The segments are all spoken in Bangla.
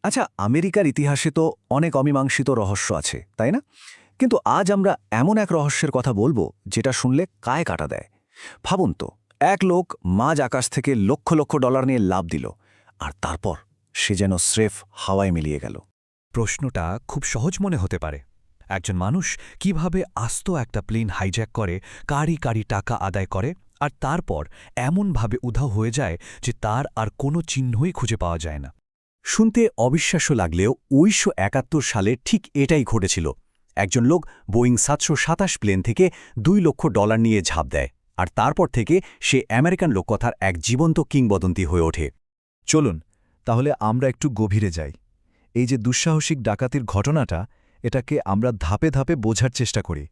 আচ্ছা, আমেরিকার ইতিহাসে তো অনেক অমীমাংসিত রহস্য আছে, তাই না? কিন্তু আজ আমরা এমন এক রহস্যের কথা বলবো যেটা শুনলে কায় কাটা দেয়। ভাবুন তো, এক লোক মাঝ আকাশ থেকে লক্ষ লক্ষ ডলার নিয়ে লাফ দিল, আর তারপর সে যেন স্রেফ হাওয়ায় মিলিয়ে গেল। প্রশ্নটা খুব সহজ মনে হতে পারে। একজন মানুষ কিভাবে আস্ত একটা প্লেন হাইজ্যাক করে, কারি কারি টাকা আদায় করে, আর তারপর এমনভাবে উধাও হয়ে যায় যে তার আর কোনো চিহ্নই খুঁজে পাওয়া যায় না। শুনতে অবিশ্বাস্য লাগলেও ১৯৭১ সালে ঠিক এটাই ঘটেছিল। একজন লোক বোয়িং ৭২৭ প্লেন থেকে $২ লক্ষ নিয়ে ঝাঁপ দেয়, আর তারপর থেকে সে আমেরিকান লোককথার এক জীবন্ত কিংবদন্তি হয়ে ওঠে। চলুন তাহলে আমরা একটু গভীরে যাই। এই যে দুঃসাহসিক ডাকাতির ঘটনাটা, এটাকে আমরা ধাপে ধাপে বোঝার চেষ্টা করি।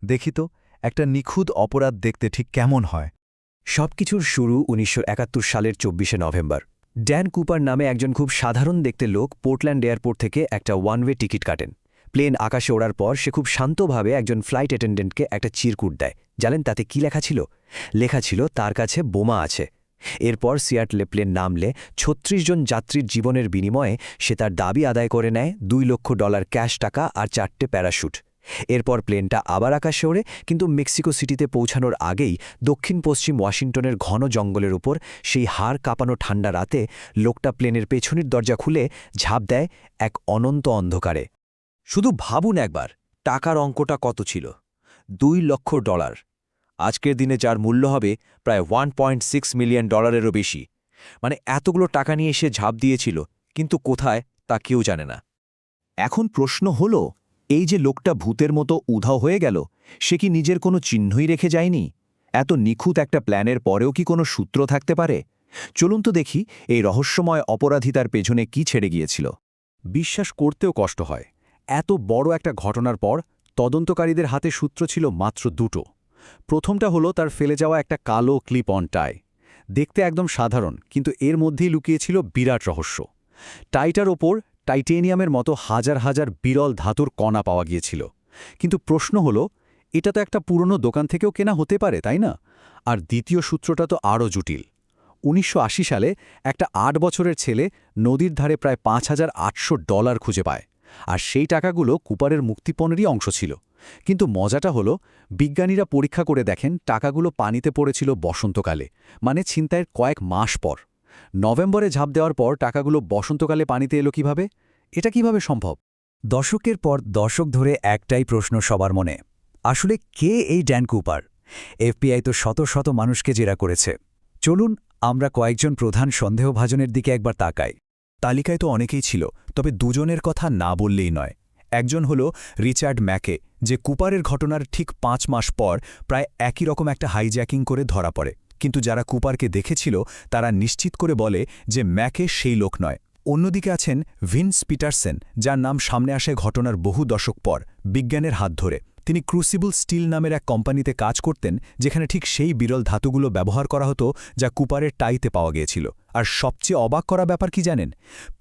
দেখি তো একটা নিখুঁত অপরাধ দেখতে ঠিক কেমন হয়। সবকিছুর শুরু ১৯৭১ সালের ২৪শে নভেম্বর। ড্যান কুপার নামে একজন খুব সাধারণ দেখতে লোক পোর্টল্যান্ড এয়ারপোর্ট থেকে একটা ওয়ান-ওয়ে টিকিট কাটেন। প্লেন আকাশে ওড়ার পর সে খুব শান্তভাবে একজন ফ্লাইট অ্যাটেন্ডেন্টকে একটা চিরকুট দেয়। জানেন তাতে কি লেখা ছিল? লেখা ছিল তার কাছে বোমা আছে। এরপর সিয়াটলে প্লেন নামলে ৩৬ জন যাত্রীর জীবনের বিনিময়ে সে তার দাবি আদায় করে নেয় $২ লক্ষ ক্যাশ টাকা আর ৪টে প্যারাশুট। এরপর প্লেনটা আবার আকাশে ওড়ে, কিন্তু মেক্সিকো সিটিতে পৌঁছানোর আগেই দক্ষিণ পশ্চিম ওয়াশিংটনের ঘন জঙ্গলের উপর সেই হাড় কাঁপানো ঠান্ডা রাতে লোকটা প্লেনের পেছনের দরজা খুলে ঝাঁপ দেয় এক অনন্ত অন্ধকারে। শুধু ভাবুন একবার, টাকার অঙ্কটা কত ছিল? $২ লক্ষ। আজকের দিনে যার মূল্য হবে প্রায় $1.6 মিলিয়ন বেশি। মানে এতগুলো টাকা নিয়ে সে ঝাঁপ দিয়েছিল, কিন্তু কোথায় তা কেউ জানে না। এখন প্রশ্ন হল, এই যে লোকটা ভূতের মতো উধাও হয়ে গেল, সে কি নিজের কোনো চিহ্নই রেখে যায়নি? এত নিখুঁত একটা প্ল্যানের পরেও কি কোনো সূত্র থাকতে পারে? চলুন তো দেখি এই রহস্যময় অপরাধিতার পেছনে কি ছেড়ে গিয়েছিল। বিশ্বাস করতেও কষ্ট হয়, এত বড় একটা ঘটনার পর তদন্তকারীদের হাতে সূত্র ছিল মাত্র দুটো। প্রথমটা হলো তার ফেলে যাওয়া একটা কালো ক্লিপ অন টাই। দেখতে একদম সাধারণ, কিন্তু এর মধ্যেই লুকিয়েছিল বিরাট রহস্য। টাইটার ওপর টাইটেনিয়ামের মতো হাজার হাজার বিরল ধাতুর কণা পাওয়া গিয়েছিল। কিন্তু প্রশ্ন হলো, এটা তো একটা পুরনো দোকান থেকেও কেনা হতে পারে, তাই না? আর দ্বিতীয় সূত্রটা তো আরও জটিল। ১৯৮০ সালে একটা ৮ বছরের ছেলে নদীর ধারে প্রায় $৫,৮০০ খুঁজে পায়, আর সেই টাকাগুলো কুপারের মুক্তিপণেরই অংশ ছিল। কিন্তু মজাটা হলো, বিজ্ঞানীরা পরীক্ষা করে দেখেন টাকাগুলো পানিতে পড়েছিল বসন্তকালে, মানে ছিনতাইয়ের কয়েক মাস পর। নভেম্বরে ঝাঁপ দেওয়ার পর টাকাগুলো বসন্তকালে পানিতে এলো কিভাবে? এটা কিভাবে সম্ভব? দশকের পর দশক ধরে একটাই প্রশ্ন সবার মনে, আসলে কে এই ড্যান কুপার? এফবিআই তো শত শত মানুষকে জেরা করেছে। চলুন আমরা কয়েকজন প্রধান সন্দেহভাজনের দিকে একবার তাকাই। তালিকায় তো অনেকেই ছিল, তবে দুজনের কথা না বললেই নয়। একজন হল রিচার্ড ম্যাকে, যে কুপারের ঘটনার ঠিক ৫ মাস পর প্রায় একই রকম একটা হাইজ্যাকিং করে ধরা পড়ে। কিন্তু যারা কুপারকে দেখেছিল তারা নিশ্চিত করে বলে যে ম্যাকে সেই লোক নয়। অন্যদিকে আছেন ভিন্স পিটারসেন, যার নাম সামনে আসে ঘটনার বহু দশক পর বিজ্ঞানের হাত ধরে। তিনি ক্রুসিবল স্টিল নামের এক কোম্পানিতে কাজ করতেন, যেখানে ঠিক সেই বিরল ধাতুগুলো ব্যবহার করা হতো যা কুপারের টাইতে পাওয়া গিয়েছিল। আর সবচেয়ে অবাক করা ব্যাপার কি জানেন?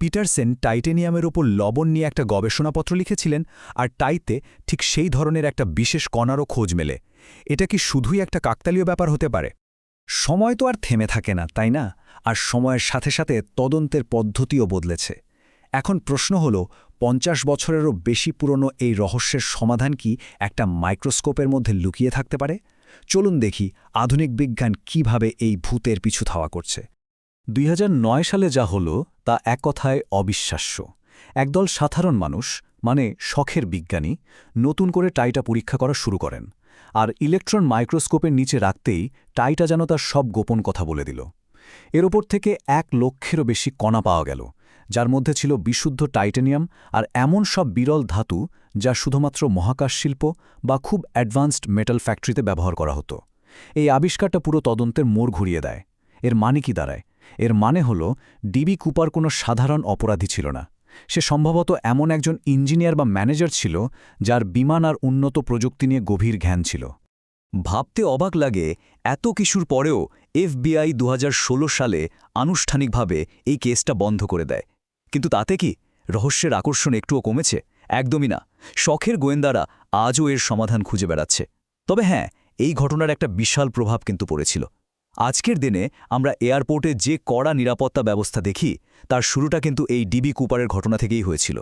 পিটারসেন টাইটেনিয়ামের ওপর লবণ নিয়ে একটা গবেষণাপত্র লিখেছিলেন, আর টাইতে ঠিক সেই ধরনের একটা বিশেষ কণারও খোঁজ মেলে। এটা কি শুধুই একটা কাকতালীয় ব্যাপার হতে পারে? সময় তো আর থেমে থাকে না, তাই না? আর সময়ের সাথে সাথে তদন্তের পদ্ধতিও বদলেছে। এখন প্রশ্ন হল, ৫০ বছরেরও বেশি পুরনো এই রহস্যের সমাধান কি একটা মাইক্রোস্কোপের মধ্যে লুকিয়ে থাকতে পারে? চলুন দেখি আধুনিক বিজ্ঞান কিভাবে এই ভূতের পিছু ধাওয়া করছে। ২০০৯ সালে যা হলো তা এক কথায় অবিশ্বাস্য। একদল সাধারণ মানুষ, মানে শখের বিজ্ঞানী, নতুন করে টাইটা পরীক্ষা করা শুরু করেন। আর ইলেকট্রন মাইক্রোস্কোপের নিচে রাখতেই টাইটা যেন তার সব গোপন কথা বলে দিল। এর ওপর থেকে ১ লক্ষেরও বেশি কণা পাওয়া গেল, যার মধ্যে ছিল বিশুদ্ধ টাইটেনিয়াম আর এমন সব বিরল ধাতু যা শুধুমাত্র মহাকাশ শিল্প বা খুব অ্যাডভান্সড মেটাল ফ্যাক্টরিতে ব্যবহার করা হতো। এই আবিষ্কারটা পুরো তদন্তের মোড় ঘুরিয়ে দেয়। এর মানে কি দাঁড়ায়? এর মানে হল, ডিবি কুপার কোনো সাধারণ অপরাধী ছিল না। সে সম্ভবত এমন একজন ইঞ্জিনিয়ার বা ম্যানেজার ছিল যার বিমান আর উন্নত প্রযুক্তি নিয়ে গভীর জ্ঞান ছিল। ভাবতে অবাক লাগে, এত কিছুর পরেও এফবিআই ২০১৬ সালে আনুষ্ঠানিকভাবে এই কেসটা বন্ধ করে দেয়। কিন্তু তাতে কি রহস্যের আকর্ষণ একটুও কমেছে? একদমই না। শখের গোয়েন্দারা আজও এর সমাধান খুঁজে বেড়াচ্ছে। তবে হ্যাঁ, এই ঘটনার একটা বিশাল প্রভাব কিন্তু পড়েছিল। আজকের দিনে আমরা এয়ারপোর্টে যে কড়া নিরাপত্তা ব্যবস্থা দেখি তার শুরুটা কিন্তু এই ডিবি কুপারের ঘটনা থেকেই হয়েছিল।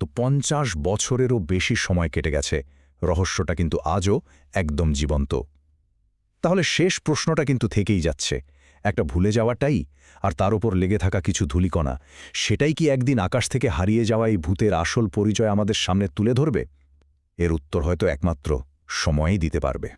তো 50 বছরেরও বেশি সময় কেটে গেছে, রহস্যটা কিন্তু আজও একদম জীবন্ত। তাহলে শেষ প্রশ্নটা কিন্তু থেকেই যাচ্ছে, একটা ভুলে যাওয়াটাই আর তার উপর লেগে থাকা কিছু ধূলিকণা, সেটাই কি একদিন আকাশ থেকে হারিয়ে যাওয়া এই ভূতের আসল পরিচয় আমাদের সামনে তুলে ধরবে? এর উত্তর হয়তো একমাত্র সময়ই দিতে পারবে।